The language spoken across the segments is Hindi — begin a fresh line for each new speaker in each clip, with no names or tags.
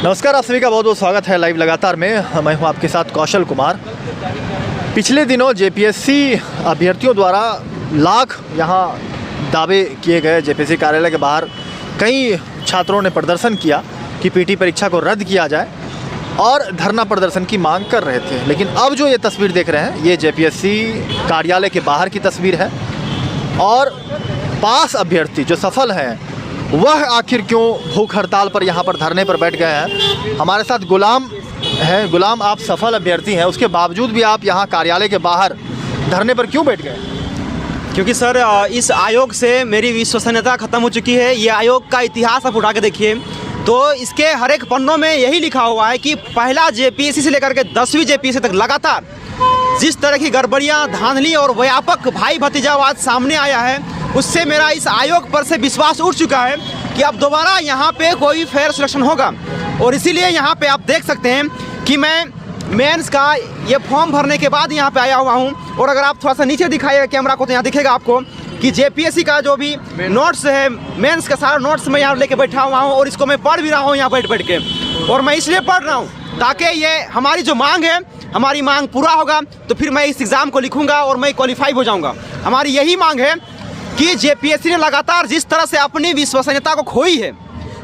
नमस्कार, आप सभी का बहुत बहुत स्वागत है लाइव लगातार में। मैं हूं आपके साथ कौशल कुमार। पिछले दिनों जेपीएससी अभ्यर्थियों द्वारा लाख यहां दावे किए गए। जेपीएससी कार्यालय के बाहर कई छात्रों ने प्रदर्शन किया कि पीटी परीक्षा को रद्द किया जाए और धरना प्रदर्शन की मांग कर रहे थे। लेकिन अब जो ये तस्वीर देख रहे हैं, ये जेपीएससी कार्यालय के बाहर की तस्वीर है और पास अभ्यर्थी जो सफल हैं वह आखिर क्यों भूख हड़ताल पर यहाँ पर धरने पर बैठ गए हैं। हमारे साथ गुलाम है। गुलाम, आप सफल अभ्यर्थी हैं, उसके बावजूद भी आप यहाँ कार्यालय के बाहर धरने पर क्यों बैठ गए?
क्योंकि सर इस आयोग से मेरी विश्वसनीयता खत्म हो चुकी है। ये आयोग का इतिहास आप उठा के देखिए तो इसके हर एक पन्नों में यही लिखा हुआ है कि पहला जेपीएससी से लेकर के 10वीं जेपीएससी तक लगातार जिस तरह की गड़बड़ियाँ, धांधली और व्यापक भाई भतीजावाद सामने आया है, उससे मेरा इस आयोग पर से विश्वास उठ चुका है कि अब दोबारा यहाँ पे कोई फेयर सिलेक्शन होगा। और इसीलिए यहाँ पे आप देख सकते हैं कि मैं मेंस का ये फॉर्म भरने के बाद यहाँ पे आया हुआ हूँ। और अगर आप थोड़ा सा नीचे दिखाइएगा कैमरा को तो यहाँ दिखेगा आपको कि जेपीएससी का जो भी नोट्स है, मेंस का सारा नोट्स मैं यहाँ लेके बैठा हुआ हूँ और इसको मैं पढ़ भी रहा हूँ यहाँ बैठ के। और मैं इसलिए पढ़ रहा हूँ ताकि ये हमारी जो मांग है, हमारी मांग पूरा होगा तो फिर मैं इस एग्ज़ाम को लिखूंगा और मैं क्वालिफाई हो जाऊंगा। हमारी यही मांग है कि जेपीएससी ने लगातार जिस तरह से अपनी विश्वसनीयता को खोई है,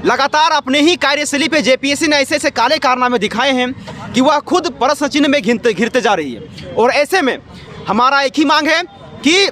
लगातार अपने ही कार्यशैली पे जेपीएससी ने ऐसे ऐसे काले कारनामे दिखाए हैं कि वह खुद प्रश्न चिन्ह में घिरते जा रही है। और ऐसे में हमारा एक ही मांग है कि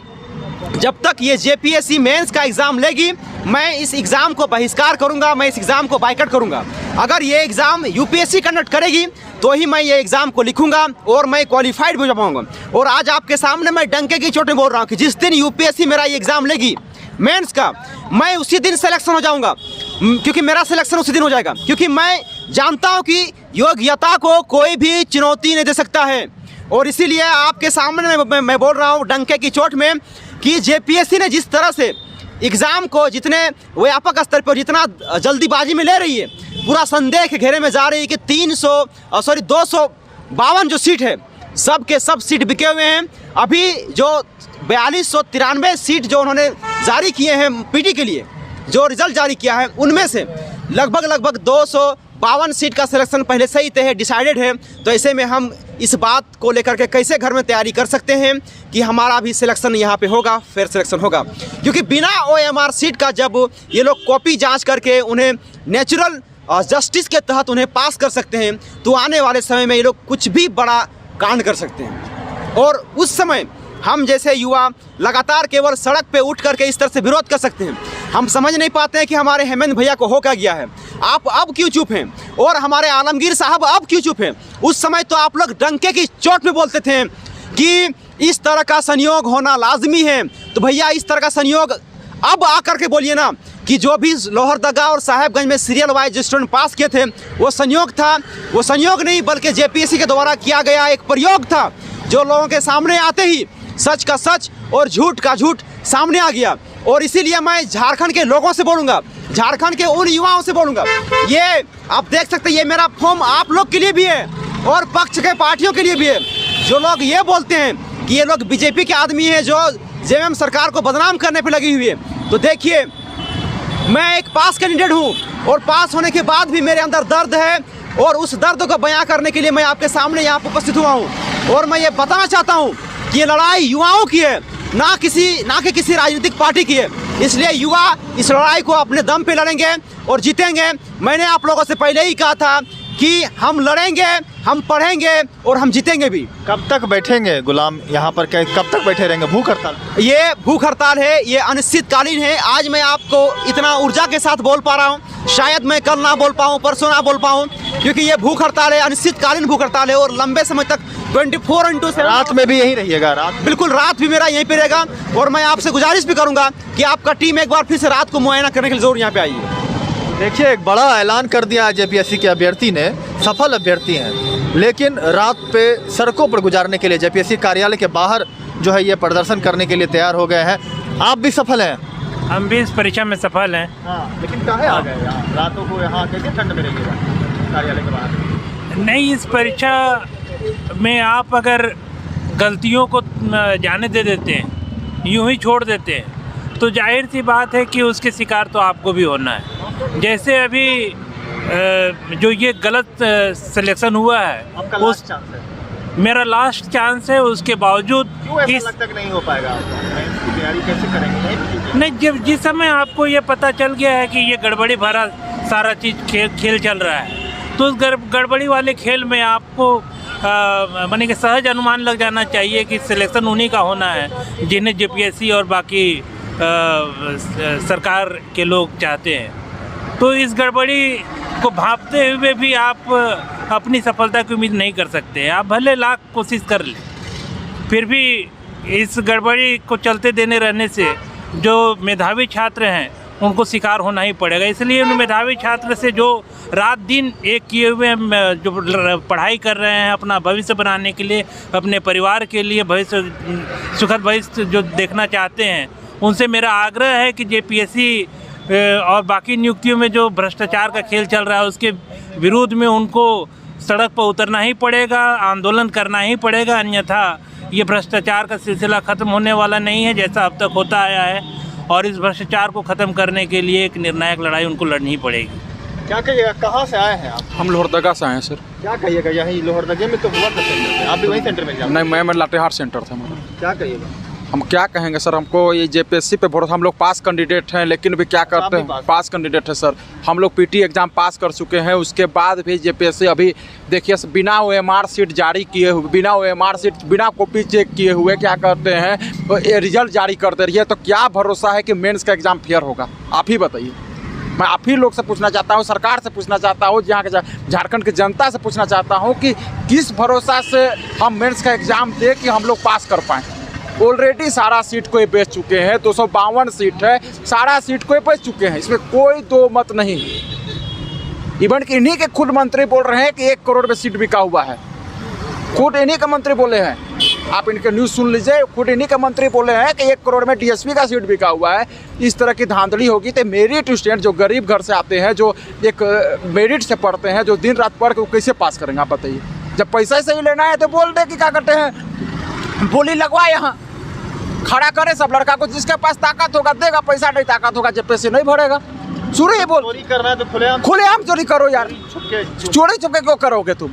जब तक ये जेपीएससी मेंस का एग्ज़ाम लेगी, मैं इस एग्ज़ाम को बहिष्कार करूंगा, मैं इस एग्ज़ाम को बाइकआउट करूंगा। अगर ये एग्ज़ाम यूपीएससी कंडक्ट करेगी तो ही मैं ये एग्ज़ाम को लिखूंगा और मैं क्वालिफाइड हो पाऊंगा। और आज आपके सामने मैं डंके की चोट में बोल रहा हूँ कि जिस दिन यूपीएससी मेरा ये एग्ज़ाम लेगी मेंस का, मैं उसी दिन सिलेक्शन हो जाऊंगा। क्योंकि मेरा सिलेक्शन उसी दिन हो जाएगा, क्योंकि मैं जानता हूँ कि योग्यता को कोई भी चुनौती नहीं दे सकता है। और इसीलिए आपके सामने मैं बोल रहा हूँ डंके की चोट में कि जेपीएससी ने जिस तरह से एग्ज़ाम को जितने व्यापक स्तर पर जितना जल्दीबाजी में ले रही है, पूरा संदेह के घेरे में जा रही है कि 252 जो सीट है सब के सब सीट बिके हुए हैं। अभी जो 4293 सीट जो उन्होंने जारी किए हैं पीटी के लिए, जो रिज़ल्ट जारी किया है, उनमें से लगभग 252 सीट का सिलेक्शन पहले से ही तय है, डिसाइडेड है। तो ऐसे में हम इस बात को लेकर के कैसे घर में तैयारी कर सकते हैं कि हमारा भी सिलेक्शन यहाँ पे होगा, फेयर सिलेक्शन होगा। क्योंकि बिना ओएमआर सीट का जब ये लोग कॉपी जांच करके उन्हें नेचुरल जस्टिस के तहत उन्हें पास कर सकते हैं, तो आने वाले समय में ये लोग कुछ भी बड़ा कांड कर सकते हैं। और उस समय हम जैसे युवा लगातार केवल सड़क पे उठ करके इस तरह से विरोध कर सकते हैं। हम समझ नहीं पाते हैं कि हमारे हेमंत भैया को हो क्या गया है, आप अब क्यों चुप हैं, और हमारे आलमगीर साहब अब क्यों चुप हैं। उस समय तो आप लोग डंके की चोट में बोलते थे कि इस तरह का संयोग होना लाजमी है। तो भैया इस तरह का संयोग अब आकर के बोलिए ना कि जो भी लोहरदगा और साहेबगंज में सीरियल वाइज जो स्टूडेंट पास किए थे वो संयोग था। वो संयोग नहीं बल्कि जेपीएससी के द्वारा किया गया एक प्रयोग था, जो लोगों के सामने आते ही सच का सच और झूठ का झूठ सामने आ गया। और इसीलिए मैं झारखंड के लोगों से बोलूँगा, झारखंड के उन युवाओं से बोलूँगा, ये आप देख सकते हैं ये मेरा फॉर्म आप लोग के लिए भी है और पक्ष के पार्टियों के लिए भी है। जो लोग ये बोलते हैं कि ये लोग बीजेपी के आदमी हैं जो जेएमएम सरकार को बदनाम करने पे लगी हुई है, तो देखिए मैं एक पास कैंडिडेट हूँ और पास होने के बाद भी मेरे अंदर दर्द है और उस दर्द को बयां करने के लिए मैं आपके सामने यहाँ पर उपस्थित हुआ हूँ। और मैं ये बताना चाहता हूँ कि ये लड़ाई युवाओं की है, ना कि किसी राजनीतिक पार्टी की है। इसलिए युवा इस लड़ाई को अपने दम पे लड़ेंगे और जीतेंगे। मैंने आप लोगों से पहले ही कहा था कि हम लड़ेंगे, हम पढ़ेंगे और हम जीतेंगे भी।
कब तक बैठेंगे गुलाम यहाँ पर? कब तक बैठे रहेंगे? भूख हड़ताल?
ये भूख हड़ताल है, ये अनिश्चितकालीन है। आज मैं आपको इतना ऊर्जा के साथ बोल पा रहा हूँ, शायद मैं कल ना बोल पाऊँ, परसों ना बोल पाऊँ, क्योंकि ये भूख हड़ताल है, अनिश्चितकालीन भूख हड़ताल है। और लंबे समय तक 24/7
रात में भी यहीं रहिएगा? रात
बिल्कुल, रात भी मेरा यहीं पे रहेगा। और मैं आपसे गुजारिश भी करूँगा कि आपका टीम एक बार फिर से रात को मुआयना करने के लिए जरूर यहाँ पे आइए।
देखिए, एक बड़ा ऐलान कर दिया जेपीएससी के अभ्यर्थी ने, सफल अभ्यर्थी हैं, लेकिन रात पे सड़कों पर गुजारने के लिए जेपीएससी कार्यालय के बाहर जो है ये प्रदर्शन करने के लिए तैयार हो गए हैं। आप भी सफल हैं?
हम भी इस परीक्षा में सफल हैं।
हाँ, लेकिन काहे आ गए यहाँ रातों को? यहाँ कैसे ठंड में रहिएगा कार्यालय के बाहर?
नहीं, इस परीक्षा में आप अगर गलतियों को जाने दे देते हैं, यूं ही छोड़ देते हैं, तो जाहिर सी बात है कि उसके शिकार तो आपको भी होना है। जैसे अभी जो ये गलत सिलेक्शन हुआ है
आपका
उस
लास्ट चांस है।
मेरा लास्ट चांस है। उसके बावजूद
क्यों ऐसा
इस
लगता कि नहीं हो पाएगा आपका? मेंस की तैयारी कैसे करेंगे?
नहीं, जब जिस समय आपको ये पता चल गया है कि ये गड़बड़ी भरा सारा चीज़ खेल चल रहा है, तो उस गड़बड़ी वाले खेल में आपको माने कि सहज अनुमान लग जाना चाहिए कि सिलेक्शन उन्हीं का होना है जिन्हें जेपीएससी और बाकी सरकार के लोग चाहते हैं। तो इस गड़बड़ी को भांपते हुए भी आप अपनी सफलता की उम्मीद नहीं कर सकते। आप भले लाख कोशिश कर लें, फिर भी इस गड़बड़ी को चलते देने रहने से जो मेधावी छात्र हैं उनको शिकार होना ही पड़ेगा। इसलिए उन मेधावी छात्र से जो रात दिन एक किए हुए जो पढ़ाई कर रहे हैं अपना भविष्य बनाने के लिए, अपने परिवार के लिए भविष्य सुखद भविष्य जो देखना चाहते हैं, उनसे मेरा आग्रह है कि जेपीएससी और बाकी नियुक्तियों में जो भ्रष्टाचार का खेल चल रहा है उसके विरोध में उनको सड़क पर उतरना ही पड़ेगा, आंदोलन करना ही पड़ेगा। अन्यथा ये भ्रष्टाचार का सिलसिला ख़त्म होने वाला नहीं है जैसा अब तक होता आया है, और इस भ्रष्टाचार को ख़त्म करने के लिए एक निर्णायक लड़ाई उनको लड़नी ही पड़ेगी।
क्या कहिएगा, कहाँ से आए हैं आप?
हम लोहरदगा से आए हैं सर।
क्या कहिएगा, यही लोहरदगा में तो हुआ था सेंटर में, आप भी वही सेंटर में जाए?
नहीं, मैं लातेहार सेंटर था मेरा।
क्या कहिएगा?
हम क्या कहेंगे सर, हमको ये जेपीएससी पे भरोसा, हम लोग पास कैंडिडेट हैं लेकिन भी क्या करते हैं, पास कैंडिडेट है सर। हम लोग पीटी एग्जाम पास कर चुके हैं, उसके बाद भी जेपीएससी अभी देखिए बिना ओएमआर सीट जारी किए हुए, बिना ओएमआर सीट, बिना कॉपी चेक किए हुए क्या करते हैं, तो ये रिजल्ट जारी कर दे रही है। तो क्या भरोसा है कि मेंस का एग्ज़ाम फेयर होगा? आप ही बताइए। मैं आप ही लोग से पूछना चाहता हूँ, सरकार से पूछना चाहता हूँ, यहाँ के झारखंड की जनता से पूछना चाहता हूँ कि किस भरोसा से हम मेंस का एग्ज़ाम दे कि हम लोग पास कर पाएँ। ऑलरेडी सारा सीट को ये बेच चुके हैं, 252 सीट है, सारा सीट को ये बेच चुके हैं, इसमें कोई दो मत नहीं। इवन कि इन्हीं के खुद मंत्री बोल रहे हैं कि 1 करोड़ में सीट बिका हुआ है, खुद इन्हीं के मंत्री बोले हैं। आप इनके न्यूज़ सुन लीजिए, खुद इन्हीं के मंत्री बोले हैं कि 1 करोड़ में डीएसपी का सीट बिका हुआ है। इस तरह की धांधली होगी तो मेरिट स्टूडेंट जो गरीब घर से आते हैं, जो एक मेरिट से पढ़ते हैं, जो दिन रात पढ़ के वो कैसे पास करेंगे? आप बताइए। जब पैसा सही लेना है तो बोल दे कि क्या करते हैं, बोली लगवा, यहाँ खड़ा करे सब लड़का को, जिसके पास ताकत होगा देगा, पैसा नहीं ताकत होगा जेपीएससी नहीं भरेगा। शुरू ही बोल,
चोरी करना है तो
खुलेआम चोरी करो यार। चोरी छुपके क्यों करोगे तुम?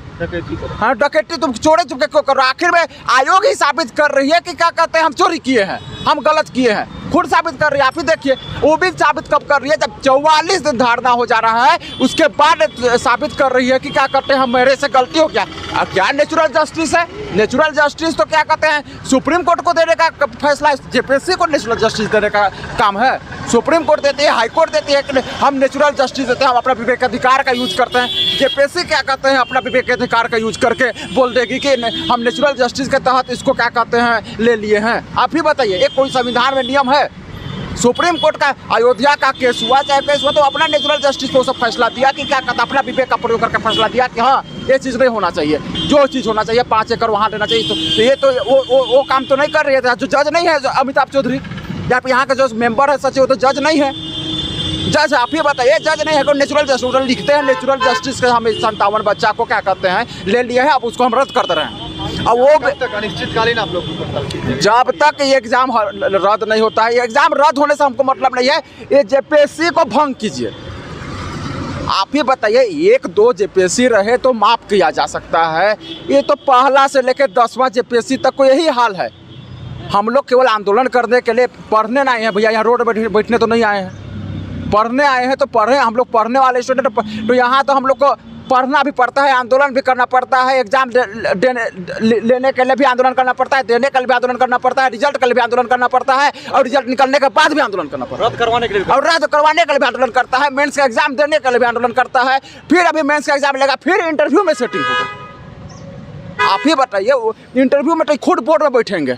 हाँ, डकैती तुम चोरी छुपके क्यों करो? आखिर में आयोग ही साबित कर रही है कि क्या कहते हैं हम चोरी किए हैं, हम गलत किए हैं, खुद साबित कर रही है। आप ही देखिए, वो भी साबित कब कर रही है? जब 44 दिन धारणा हो जा रहा है, उसके बाद साबित कर रही है कि क्या कहते हैं हम, मेरे से गलती हो गया। क्या नेचुरल जस्टिस है? नेचुरल जस्टिस तो क्या कहते हैं, सुप्रीम कोर्ट को देने का फैसला, जेपीएससी को नेचुरल जस्टिस देने का काम है। सुप्रीम कोर्ट देती है, हाई कोर्ट देती है कि हम नेचुरल जस्टिस देते हैं, हम अपना विवेक अधिकार का यूज करते हैं। जेपीएससी क्या कहते हैं, अपना विवेक अधिकार का यूज करके बोल देगी कि हम नेचुरल जस्टिस के तहत इसको क्या कहते हैं ले लिए हैं। आप ही बताइए, एक कोई संविधान में नियम है? सुप्रीम कोर्ट का अयोध्या का केस हुआ, चाहे केस हुआ, तो अपना नेचुरल जस्टिस पे सब फैसला दिया कि क्या कहता, अपना विवेक का प्रयोग करके फैसला दिया कि हाँ ये चीज़ नहीं होना चाहिए, जो चीज़ होना चाहिए 5 एकड़ वहाँ देना चाहिए। तो ये तो वो काम तो नहीं कर रही है। जो जज नहीं है अमिताभ चौधरी, या फिर यहाँ का जो मेंबर है सचिव, तो जज नहीं है। जज आप ही बताइए, जज नहीं है, नेचुरल जस्टिस लिखते हैं, नेचुरल जस्टिस के हम 57 बच्चा को क्या कहते हैं ले लिए हैं, अब उसको हम रद्द कर दे रहे हैं। अब वो
अनिश्चितकालीन आप लोग
जब तक ये एग्ज़ाम रद्द नहीं होता है, ये एग्ज़ाम रद्द होने से हमको मतलब नहीं है, ये जेपीएससी को भंग कीजिए। आप ही बताइए, 1-2 जेपीएससी रहे तो माफ़ किया जा सकता है, ये तो पहला से लेकर 10वां जेपीएससी तक को यही हाल है। हम लोग केवल आंदोलन करने के लिए पढ़ने नहीं हैं भैया, यहाँ रोड बैठने तो नहीं आए हैं, पढ़ने आए हैं तो पढ़े। हम लोग पढ़ने वाले स्टूडेंट, तो यहाँ तो हम लोग को पढ़ना भी पड़ता है, आंदोलन भी करना पड़ता है, एग्जाम लेने के लिए भी आंदोलन करना पड़ता है, देने के लिए भी आंदोलन करना पड़ता है, रिजल्ट के लिए भी आंदोलन करना पड़ता है, और रिजल्ट निकलने के बाद भी आंदोलन करना पड़ता है, रद्द करवाने के लिए, और रद्द करवाने के लिए भी आंदोलन करता है, मेंस का एग्जाम देने के लिए भी आंदोलन करता है, फिर अभी मेंस का एग्जाम लेगा, फिर इंटरव्यू में सेटिंग होगा। आप ही बताइए, इंटरव्यू में तो खुद बोर्ड में बैठेंगे,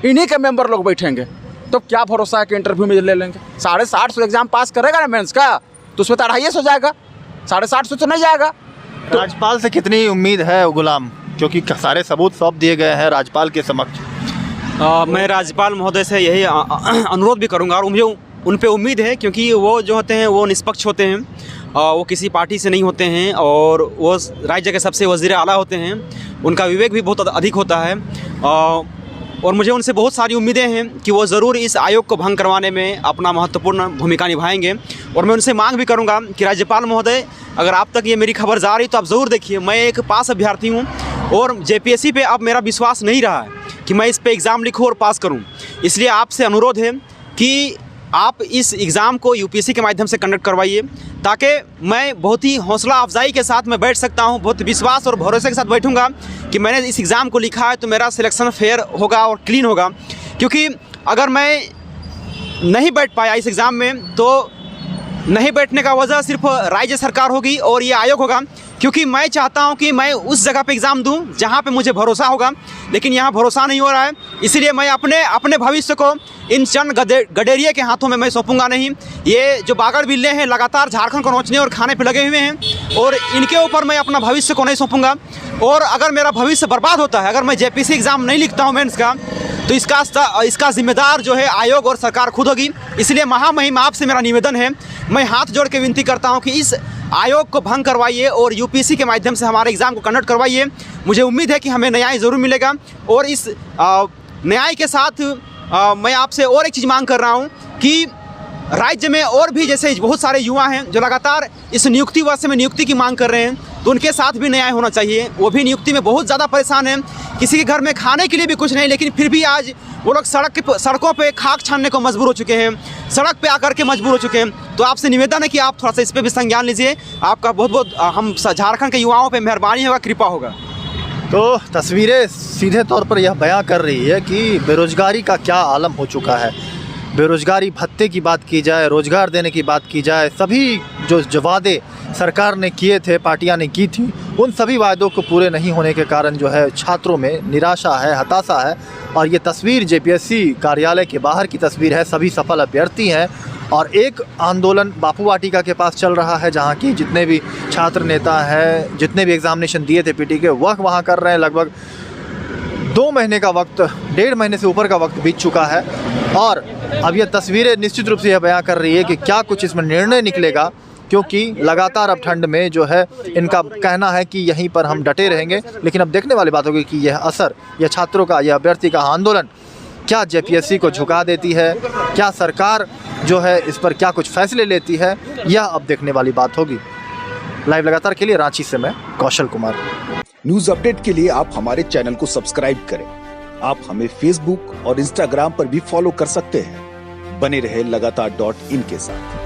इन्हीं के मेंबर लोग बैठेंगे, तो क्या भरोसा है कि इंटरव्यू में ले लेंगे? 750 एग्जाम पास करेगा ना मेंस का, तो उसमें 250 हो जाएगा, 750 तो नहीं जाएगा।
तो राज्यपाल से कितनी उम्मीद है गुलाम, क्योंकि सारे सबूत सौंप दिए गए हैं राज्यपाल के समक्ष?
मैं राज्यपाल महोदय से यही अनुरोध भी करूंगा, और मुझे उन पे उम्मीद है, क्योंकि वो जो होते हैं वो निष्पक्ष होते हैं, वो किसी पार्टी से नहीं होते हैं, और वो राज्य के सबसे वज़ीर आला होते हैं, उनका विवेक भी बहुत अधिक होता है, और मुझे उनसे बहुत सारी उम्मीदें हैं कि वो ज़रूर इस आयोग को भंग करवाने में अपना महत्वपूर्ण भूमिका निभाएंगे। और मैं उनसे मांग भी करूंगा कि राज्यपाल महोदय अगर आप तक ये मेरी खबर जा रही तो आप ज़रूर देखिए। मैं एक पास अभ्यर्थी हूँ और जेपीएससी पे अब मेरा विश्वास नहीं रहा है कि मैं इस पे एग्ज़ाम लिखूँ और पास करूँ। इसलिए आपसे अनुरोध है कि आप इस एग्ज़ाम को यूपीएससी के माध्यम से कंडक्ट करवाइए, ताकि मैं बहुत ही हौसला अफजाई के साथ मैं बैठ सकता हूँ, बहुत विश्वास और भरोसे के साथ बैठूँगा कि मैंने इस एग्ज़ाम को लिखा है तो मेरा सिलेक्शन फेयर होगा और क्लीन होगा। क्योंकि अगर मैं नहीं बैठ पाया इस एग्ज़ाम में तो नहीं बैठने का वजह सिर्फ राज्य सरकार होगी और ये आयोग होगा, क्योंकि मैं चाहता हूं कि मैं उस जगह पे एग्ज़ाम दूं जहां पे मुझे भरोसा होगा, लेकिन यहां भरोसा नहीं हो रहा है। इसलिए मैं अपने भविष्य को इन चंद गडेरिए के हाथों में मैं सौंपूंगा नहीं। ये जो बागड़ बिल्ले हैं लगातार झारखंड को नोचने और खाने पे लगे हुए हैं और इनके ऊपर मैं अपना भविष्य को नहीं सौंपूंगा। और अगर मेरा भविष्य बर्बाद होता है, अगर मैं जेपीएससी एग्ज़ाम नहीं लिखता हूँ मेंस का, तो इसका जिम्मेदार जो है आयोग और सरकार खुद होगी। इसलिए महामहिम आपसे मेरा निवेदन है, मैं हाथ जोड़ के विनती करता हूं कि इस आयोग को भंग करवाइए और यूपीएससी के माध्यम से हमारे एग्ज़ाम को कंडक्ट करवाइए। मुझे उम्मीद है कि हमें न्याय ज़रूर मिलेगा। और इस न्याय के साथ मैं आपसे और एक चीज़ मांग कर रहा हूं कि राज्य में और भी जैसे बहुत सारे युवा हैं जो लगातार इस नियुक्ति वर्ष में नियुक्ति की मांग कर रहे हैं, तो उनके साथ भी न्याय होना चाहिए। वो भी नियुक्ति में बहुत ज़्यादा परेशान हैं, किसी के घर में खाने के लिए भी कुछ नहीं, लेकिन फिर भी आज वो लोग सड़कों पे खाक छानने को मजबूर हो चुके हैं, सड़क पे आकर के मजबूर हो चुके हैं। तो आपसे निवेदन है कि आप थोड़ा सा इस पर भी संज्ञान लीजिए। आपका बहुत बहुत हम झारखंड के युवाओं पे मेहरबानी होगा, कृपा होगा।
तो तस्वीरें सीधे तौर पर यह बयां कर रही है कि बेरोजगारी का क्या आलम हो चुका है। बेरोजगारी भत्ते की बात की जाए, रोजगार देने की बात की जाए, सभी जो वादे सरकार ने किए थे, पार्टियां ने की थी, उन सभी वादों को पूरे नहीं होने के कारण जो है छात्रों में निराशा है, हताशा है। और ये तस्वीर जेपीएससी कार्यालय के बाहर की तस्वीर है। सभी सफल अभ्यर्थी हैं और एक आंदोलन बापू वाटिका के पास चल रहा है, जहाँ की जितने भी छात्र नेता हैं, जितने भी एग्जामिनेशन दिए थे पीटी के, वह वहाँ कर रहे हैं। लगभग 2 महीने का वक्त, 1.5 महीने से ऊपर का वक्त बीत चुका है और अब यह तस्वीरें निश्चित रूप से यह बयां कर रही है कि क्या कुछ इसमें निर्णय निकलेगा, क्योंकि लगातार अब ठंड में जो है इनका कहना है कि यहीं पर हम डटे रहेंगे। लेकिन अब देखने वाली बात होगी कि यह असर, यह छात्रों का, यह अभ्यर्थी का आंदोलन क्या जेपीएससी को झुका देती है, क्या सरकार जो है इस पर क्या कुछ फैसले लेती है, यह अब देखने वाली बात होगी। लाइव लगातार के लिए रांची से मैं कौशल कुमार।
न्यूज अपडेट के लिए आप हमारे चैनल को सब्सक्राइब करें। आप हमें फेसबुक और इंस्टाग्राम पर भी फॉलो कर सकते हैं। बने रहे लगातार.in के साथ।